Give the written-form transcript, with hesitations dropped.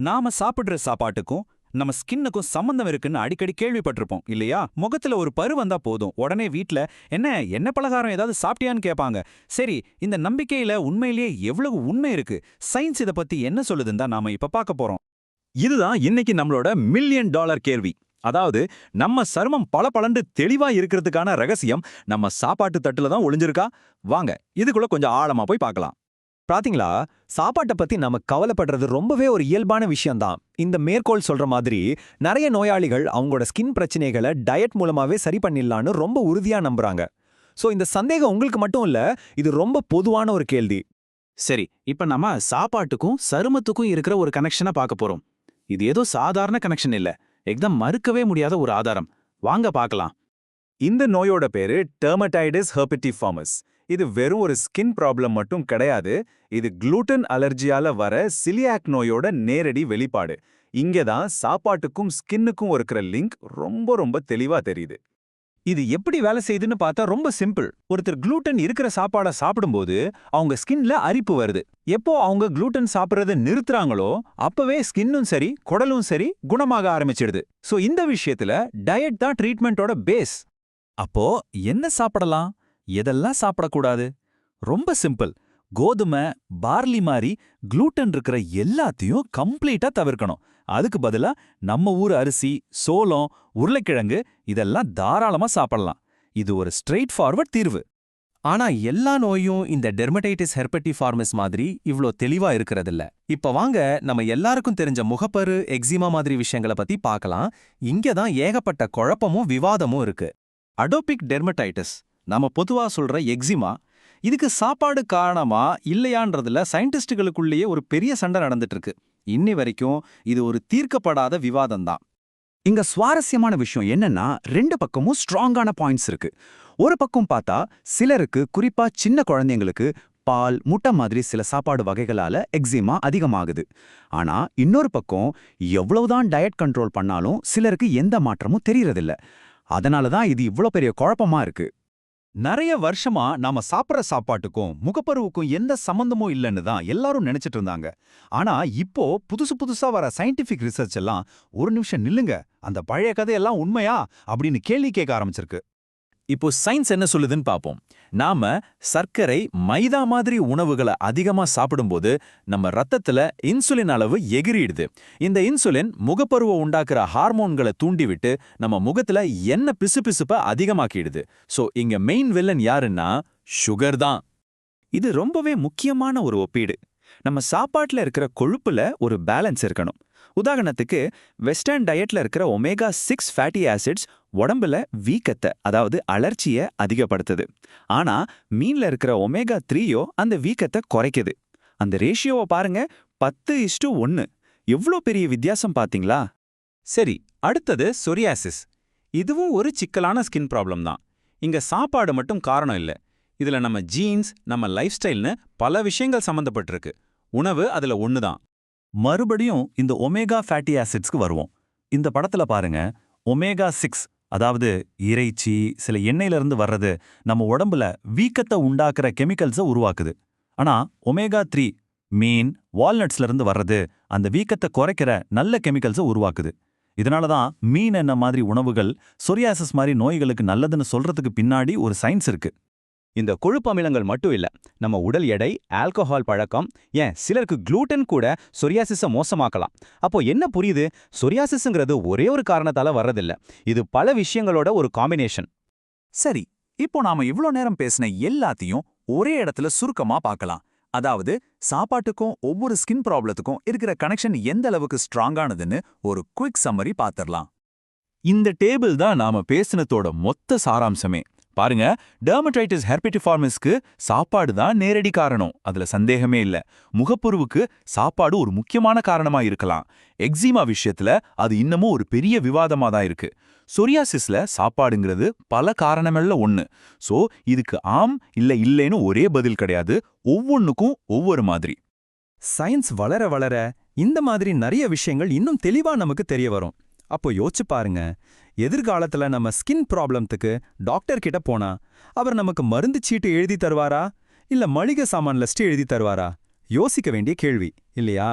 நாம சாப்பிடுற சாப்பாட்டுக்கும் நம்ம ஸ்கின்னுக்கும் சம்பந்தம் இருக்குன்னு அடிக்கடி கேள்விப்பட்டிருப்போம் இல்லையா? முகத்துல ஒரு பரு வந்தா போதும் உடனே வீட்ல என்ன பலகாரம் ஏதாவது சாப்பிட்டியான்னு கேட்பாங்க. சரி, இந்த நம்பிக்கையில உண்மையிலேயே எவ்வளவு உண்மை இருக்கு, சயின்ஸ் இத பத்தி என்ன சொல்லுதுன்னு தான் நாம இப்ப பார்க்க போறோம். இதுதான் இன்னைக்கு நம்மளோட மில்லியன் டாலர் கேள்வி. அதாவது, நம்ம சருமம் பளபளன்னு தெளிவா இருக்கிறதுக்கான ரகசியம் நம்ம சாப்பாட்டு தட்டுல தான் ஒளிஞ்சிருக்கா? வாங்க இதுக்குள்ள கொஞ்சம் ஆழமா போய் பார்க்கலாம். பாத்தீங்களா, சாப்பாட்டை பத்தி நம்ம கவலைப்படுறது ரொம்பவே ஒரு இயல்பான விஷயம்தான். இந்த மேற்கோள் சொல்ற மாதிரி நிறைய நோயாளிகள் அவங்களோட ஸ்கின் பிரச்சனைகளை டயட் மூலமாவே சரி பண்ணிடலான்னு ரொம்ப உறுதியா நம்புறாங்க. சோ இந்த சந்தேகம் உங்களுக்கு மட்டும் இல்ல, இது ரொம்ப பொதுவான ஒரு கேள்வி. சரி, இப்ப நம்ம சாப்பாட்டுக்கும் சருமத்துக்கும் இருக்கிற ஒரு கனெக்ஷனை பார்க்க போறோம். இது ஏதோ சாதாரண கனெக்ஷன் இல்ல, எக்தம் மறுக்கவே முடியாத ஒரு ஆதாரம். வாங்க பார்க்கலாம். இந்த நோயோட பேரு டெர்மடைட்டிஸ் ஹெர்பெட்டிஃபார்மஸ். இது வெறும் ஒரு ஸ்கின் ப்ராப்ளம் மட்டும் கிடையாது. இது குளூட்டன் அலர்ஜியால வர சிலியாக் நோயோட நேரடி வெளிப்பாடு. இங்கதான் சாப்பாட்டுக்கும் ஸ்கின்னுக்கும் இருக்கிற லிங்க் ரொம்ப ரொம்ப தெளிவா தெரியுது. இது எப்படி வேலை செய்யுதுன்னு பார்த்தா ரொம்ப சிம்பிள். ஒருத்தர் குளூட்டன் இருக்கிற சாப்பாடை சாப்பிடும்போது அவங்க ஸ்கின்ல அரிப்பு வருது. எப்போ அவங்க குளூட்டன் சாப்பிட்றத நிறுத்துறாங்களோ அப்பவே ஸ்கின்னும் சரி குடலும் சரி குணமாக ஆரம்பிச்சிடுது. சோ இந்த விஷயத்துல டயட் தான் ட்ரீட்மெண்டோட பேஸ். அப்போ என்ன சாப்பிடலாம், எதெல்லாம் சாப்பிடக்கூடாது? ரொம்ப சிம்பிள். கோதுமை, பார்லி மாதிரி குளூட்டன் இருக்கிற எல்லாத்தையும் கம்ப்ளீட்டா தவிர்க்கணும். அதுக்கு பதிலா நம்ம ஊர் அரிசி, சோளம், உருளைக்கிழங்கு இதெல்லாம் தாராளமா சாப்பிடலாம். இது ஒரு ஸ்ட்ரெயிட் ஃபார்வர்ட் தீர்வு. ஆனா எல்லா நோயும் இந்த டெர்மடைட்டிஸ் ஹெர்பெட்டிஃபார்மஸ் மாதிரி இவ்ளோ தெளிவா இருக்கிறதில்ல. இப்ப வாங்க நம்ம எல்லாருக்கும் தெரிஞ்ச முகப்பரு, எக்ஸிமா மாதிரி விஷயங்களை பத்தி பார்க்கலாம். இங்க தான் ஏகப்பட்ட குழப்பமும் விவாதமும் இருக்கு. அடோபிக் டெர்மடைட்டிஸ், நாம பொதுவா சொல்ற எக்ஸிமா, இதுக்கு சாப்பாடு காரணமா இல்லையான்றதுல சயின்டிஸ்டுகளுக்குள்ளேயே ஒரு பெரிய சண்டை நடந்துட்டு இருக்கு. இன்னி வரைக்கும் இது ஒரு தீர்க்கப்படாத விவாதம் தான். இங்க சுவாரஸ்யமான விஷயம் என்னன்னா, ரெண்டு பக்கமும் ஸ்ட்ராங்கான பாயிண்ட்ஸ் இருக்கு. ஒரு பக்கம் பார்த்தா சிலருக்கு, குறிப்பா சின்ன குழந்தைங்களுக்கு பால், முட்டை மாதிரி சில சாப்பாடு வகைகளால எக்ஸிமா அதிகமாகுது. ஆனா இன்னொரு பக்கம் எவ்வளவுதான் டயட் கண்ட்ரோல் பண்ணாலும் சிலருக்கு எந்த மாற்றமும் தெரியறதில்ல. அதனால தான் இது இவ்ளோ பெரிய குழப்பமா இருக்கு. நிறைய வருஷமா நாம சாப்பிட்ற சாப்பாட்டுக்கும் முகப்பருவுக்கும் எந்த சம்பந்தமும் இல்லைன்னு தான் எல்லாரும் நினைச்சிட்டு இருந்தாங்க. ஆனா இப்போ புதுசா வர சயின்டிபிக் ரிசர்ச் எல்லாம் ஒரு நிமிஷம் நில்லுங்க, அந்த பழைய கதையெல்லாம் உண்மையா அப்படின்னு கேள்வி கேட்க ஆரம்பிச்சிருக்கு. இப்போ சயின்ஸ் என்ன சொல்லுதுன்னு பாப்போம். நாம சர்க்கரை, மைதா மாதிரி உணவுகளை அதிகமா சாப்பிடும்போது நம்ம ரத்தத்துல இன்சுலின் அளவு எகிரிடுது. இந்த இன்சுலின் முகப்பருவை உண்டாக்குற ஹார்மோன்களை தூண்டிவிட்டு நம்ம முகத்துல என்ன பிசுபிசுப்ப அதிகமாக்கிடுது. சோ இங்க மெயின் வில்லன் யாருன்னா சுகர் தான். இது ரொம்பவே முக்கியமான ஒரு ஒப்பீடு. நம்ம சாப்பாட்டுல இருக்கிற கொழுப்புல ஒரு பேலன்ஸ் இருக்கணும். உதாரணத்துக்கு, வெஸ்டர்ன் டயட்ல இருக்கிற ஒமேகா 6 ஃபேட்டி ஆசிட்ஸ் உடம்புல வீக்கத்தை, அதாவது அலர்ச்சியை அதிகப்படுத்துது. ஆனா மீன்ல இருக்கிற ஒமேகா 3யோ அந்த வீக்கத்தை குறைக்குது. அந்த ரேஷியோவை பாருங்க, 10:1. எவ்வளோ பெரிய வித்தியாசம் பாத்தீங்களா? சரி, அடுத்தது சொரியாசிஸ். இதுவும் ஒரு சிக்கலான ஸ்கின் ப்ராப்ளம் தான். இங்க சாப்பாடு மட்டும் காரணம் இல்ல. இதுல நம்ம ஜீன்ஸ், நம்ம லைஃப் ஸ்டைல்னு பல விஷயங்கள் சம்பந்தப்பட்டிருக்கு. உணவு அதுல ஒண்ணுதான். மறுபடியும் இந்த ஒமேகா ஃபேட்டி ஆசிட்ஸ்க்கு வருவோம். இந்த படத்துல பாருங்க, ஒமேகா 6, அதாவது இறைச்சி, சில எண்ணெயிலிருந்து வர்றது நம்ம உடம்புல வீக்கத்தை உண்டாக்குற கெமிக்கல்ஸை உருவாக்குது. ஆனா ஒமேகா 3, மீன், வால்நட்ஸ்ல இருந்து வர்றது அந்த வீக்கத்தை குறைக்கிற நல்ல கெமிக்கல்ஸை உருவாக்குது. இதனால தான் மீன் என்ன மாதிரி உணவுகள் சொரியாசிஸ் மாதிரி நோய்களுக்கு நல்லதுன்னு சொல்றதுக்கு பின்னாடி ஒரு சயின்ஸ் இருக்கு. இந்த கொழுப்பு அமிலங்கள் மட்டும் இல்ல, நம்ம உடல் எடை, ஆல்கஹால் பழக்கம், ஏன் சிலருக்கு குளூட்டன் கூட சொரியாசிஸை மோசமாக்கலாம். அப்போ என்ன புரியுது? சொரியாசிஸ்ங்கிறது ஒரே ஒரு காரணத்தால வர்றதில்ல, இது பல விஷயங்களோட ஒரு காம்பினேஷன். சரி, இப்போ நாம இவ்ளோ நேரம் பேசின எல்லாத்தையும் ஒரே இடத்துல சுருக்கமா பார்க்கலாம். அதாவது, சாப்பாட்டுக்கும் ஒவ்வொரு ஸ்கின் ப்ராப்ளத்துக்கும் இருக்கிற கனெக்ஷன் எந்த அளவுக்கு ஸ்ட்ராங்கானதுன்னு ஒரு குவிக் சம்மரி பார்த்துடலாம். இந்த டேபிள் தான் நாம பேசினதோட மொத்த சாராம்சமே. பாருங்க, டெர்மடைட்டிஸ் ஹெர்பெட்டிஃபார்மஸ்க்கு சாப்பாடு தான் நேரடி காரணம், அதுல சந்தேகமே இல்ல. முகப்பருவுக்கு சாப்பாடு ஒரு முக்கியமான காரணமா இருக்கலாம். எக்ஸிமா விஷயத்துல அது இன்னமும் ஒரு பெரிய விவாதமா தான் இருக்கு. சொரியாசிஸ்ல சாப்பாடுங்கிறது பல காரணங்கள்ல ஒண்ணு. சோ இதுக்கு ஆம் இல்ல இல்லைன்னு ஒரே பதில் கிடையாது, ஒவ்வொன்னுக்கும் ஒவ்வொரு மாதிரி. சயின்ஸ் வளர வளர இந்த மாதிரி நிறைய விஷயங்கள் இன்னும் தெளிவா நமக்கு தெரிய வரும். அப்போ யோசிச்சு பாருங்க, எதிர்காலத்துல நம்ம ஸ்கின் ப்ராப்ளத்துக்கு டாக்டர் கிட்ட போனா அவர் நமக்கு மருந்து சீட்டு எழுதி தருவாரா, இல்ல மளிகை சாமான் லிஸ்ட் எழுதி தருவாரா? யோசிக்க வேண்டிய கேள்வி இல்லையா?